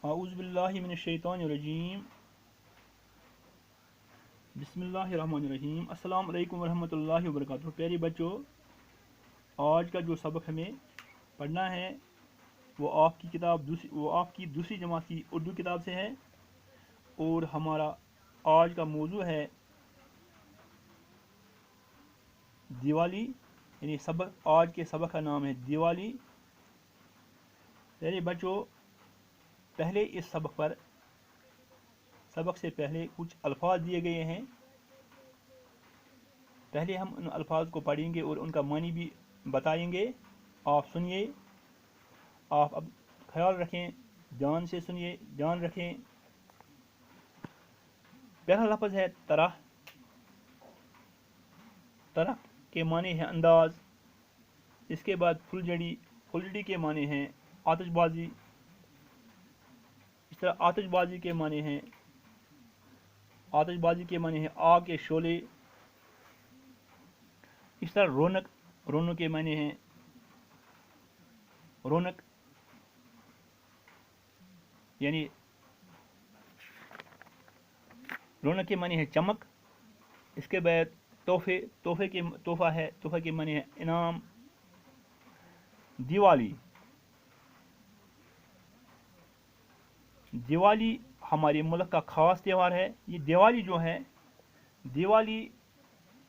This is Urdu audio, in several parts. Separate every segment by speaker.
Speaker 1: اعوذ باللہ من الشیطان الرجیم بسم اللہ الرحمن الرحیم السلام علیکم ورحمۃ اللہ وبرکاتہ۔ پیارے بچوں، آج کا جو سبق ہمیں پڑھنا ہے وہ آپ کی دوسری جماعت کی اردو کتاب سے ہے، اور ہمارا آج کا موضوع ہے دیوالی، یعنی آج کے سبق کا نام ہے دیوالی۔ پیارے بچوں، پہلے اس سبق سے پہلے کچھ الفاظ دیے گئے ہیں، پہلے ہم ان الفاظ کو پڑھیں گے اور ان کا معنی بھی بتائیں گے۔ آپ سنیے، آپ اب خیال رکھیں، دھیان سے سنیے، دھیان رکھیں۔ پہلا لفظ ہے طرح۔ طرح کے معنی ہے انداز۔ اس کے بعد پھلجھڑی۔ پھلجھڑی کے معنی ہیں آتش بازی۔ اس طرح آتش بازی کے معنی ہیں آگ کے شعلے۔ اس طرح رونق۔ رونق کے معنی ہیں رونق، یعنی رونق کے معنی ہے چمک۔ اس کے بعد تحفے۔ تحفہ کے معنی ہے انعام۔ دیوالی۔ دیوالی ہمارے ملک کا خاص تہوار ہے۔ یہ دیوالی جو ہے، دیوالی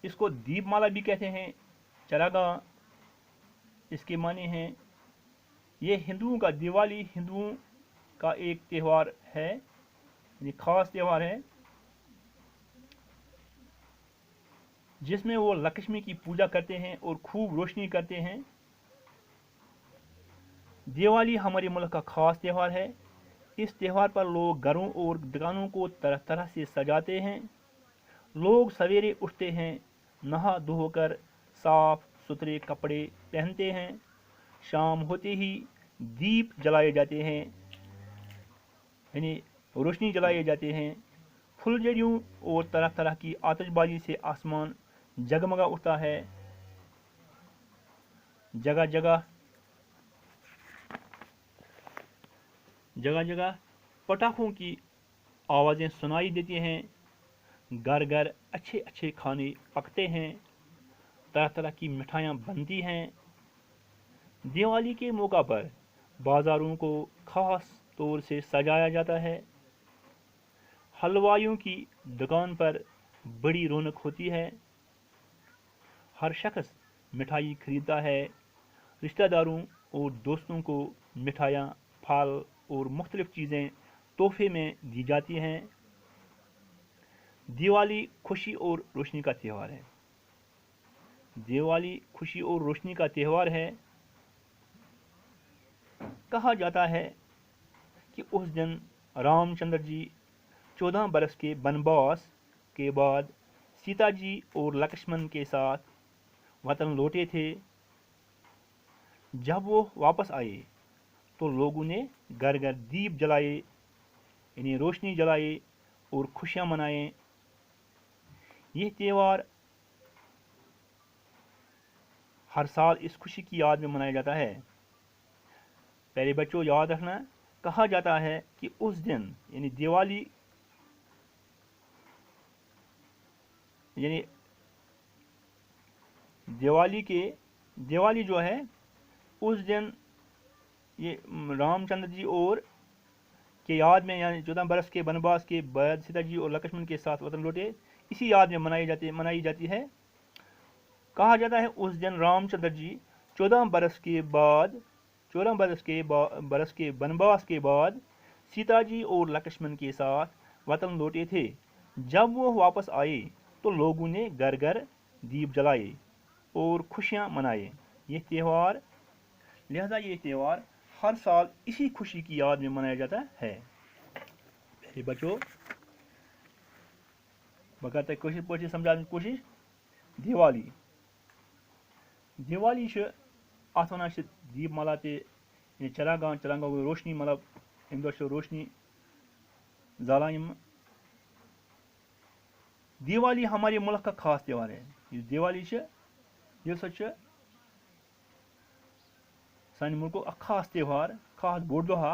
Speaker 1: اس کو دیپ مالا بھی کہتے ہیں، چراغاں اس کے معنی ہیں۔ یہ ہندوؤں کا دیوالی ہندوؤں کا ایک تہوار ہے، یعنی خاص تہوار ہے، جس میں وہ لکشمی کی پوجا کرتے ہیں اور خوب روشنی کرتے ہیں۔ دیوالی ہمارے ملک کا خاص تہوار ہے۔ اس تہوار پر لوگ گھروں اور دکانوں کو طرح طرح سے سجاتے ہیں۔ لوگ سویرے اٹھتے ہیں، نہا دھو کر صاف ستھرے کپڑے پہنتے ہیں۔ شام ہوتے ہی دیپ جلائے جاتے ہیں، یعنی روشنی جلائے جاتے ہیں۔ پھلجھڑیوں اور طرح طرح کی آتش بازی سے آسمان جگمگا اٹھتا ہے۔ جگہ جگہ پٹاخوں کی آوازیں سنائی دیتی ہیں۔ گھر گھر اچھے اچھے کھانے پکتے ہیں، طرح طرح کی مٹھائیاں بنتی ہیں۔ دیوالی کے موقع پر بازاروں کو خاص طور سے سجایا جاتا ہے۔ حلوائیوں کی دکان پر بڑی رونق ہوتی ہے۔ ہر شخص مٹھائی خریدتا ہے۔ رشتہ داروں اور دوستوں کو مٹھائیاں، پھل اور مختلف چیزیں تحفے میں دی جاتی ہیں۔ دیوالی خوشی اور روشنی کا تہوار ہے۔ دیوالی خوشی اور روشنی کا تہوار ہے۔ کہا جاتا ہے کہ اس دن رام چندر جی 14 برس کے بنواس کے بعد سیتا جی اور لکشمن کے ساتھ وطن لوٹے تھے۔ جب وہ واپس آئے تو لوگوں نے گھر گھر دیپ جلائے، یعنی روشنی جلائے اور خوشیاں منائیں۔ یہ تہوار ہر سال اس خوشی کی یاد میں منایا جاتا ہے۔ پہلے بچوں یاد رکھنا، کہا جاتا ہے کہ اس دن یعنی دیوالی جو ہے اس دن یہ رام چندر جی اور کے یاد میں، یعنی 14 برس کے بنواس کے بعد سیتا جی اور لکشمن کے ساتھ وطن لوٹے، اسی یاد میں منائی جاتی ہے۔ کہا جاتا ہے اس دن رام چندر جی 14 برس کے بنواس کے بعد سیتا جی اور لکشمن کے ساتھ وطن لوٹے تھے۔ جب وہ واپس آئے تو لوگوں نے گھر گھر دیپ جلائے اور خوشیاں منائے۔ لہذا یہ تہوار ہر سال اسی خوشی کی یاد میں منایا جاتا ہے۔ بچوں باقاعدہ کوشش سمجھانے کی کوشش۔ دیوالی اتھ ونان دیپ مالا تے، یعنی چراغاں روشنی، مطلب امہ دہ روشنی زالان۔ دیوالی ہمارے ملک کا خاص تہوار ہے۔ اس دیوالی یہ سانہ ملک اخ خاص تہوار، خاص بوڑ دہ۔